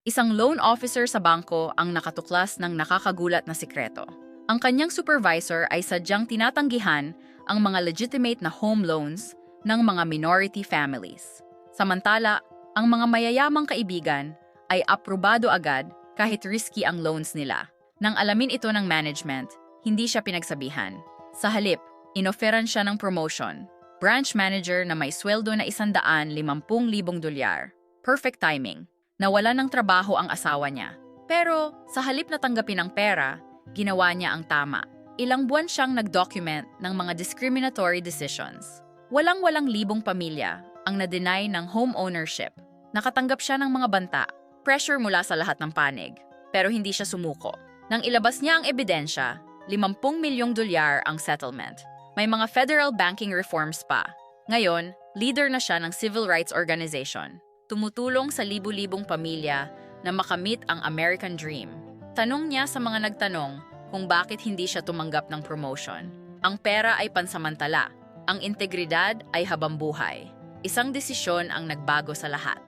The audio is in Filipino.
Isang loan officer sa bangko ang nakatuklas ng nakakagulat na sikreto. Ang kanyang supervisor ay sadyang tinatanggihan ang mga legitimate na home loans ng mga minority families. Samantala, ang mga mayayamang kaibigan ay aprobado agad kahit risky ang loans nila. Nang alamin ito ng management, hindi siya pinagsabihan. Sa halip, inoferan siya ng promotion. Branch manager na may sweldo na $150,000. Perfect timing. Nawalan ng trabaho ang asawa niya. Pero sa halip na tanggapin ang pera, ginawa niya ang tama. Ilang buwan siyang nag-document ng mga discriminatory decisions. Walang-walang libong pamilya ang na-deny ng home ownership. Nakatanggap siya ng mga banta, pressure mula sa lahat ng panig. Pero hindi siya sumuko. Nang ilabas niya ang ebidensya, $50 milyong ang settlement. May mga federal banking reforms pa. Ngayon, leader na siya ng civil rights organization. Tumutulong sa libu-libong pamilya na makamit ang American Dream. Tanong niya sa mga nagtanong kung bakit hindi siya tumanggap ng promotion. Ang pera ay pansamantala. Ang integridad ay habambuhay. Isang desisyon ang nagbago sa lahat.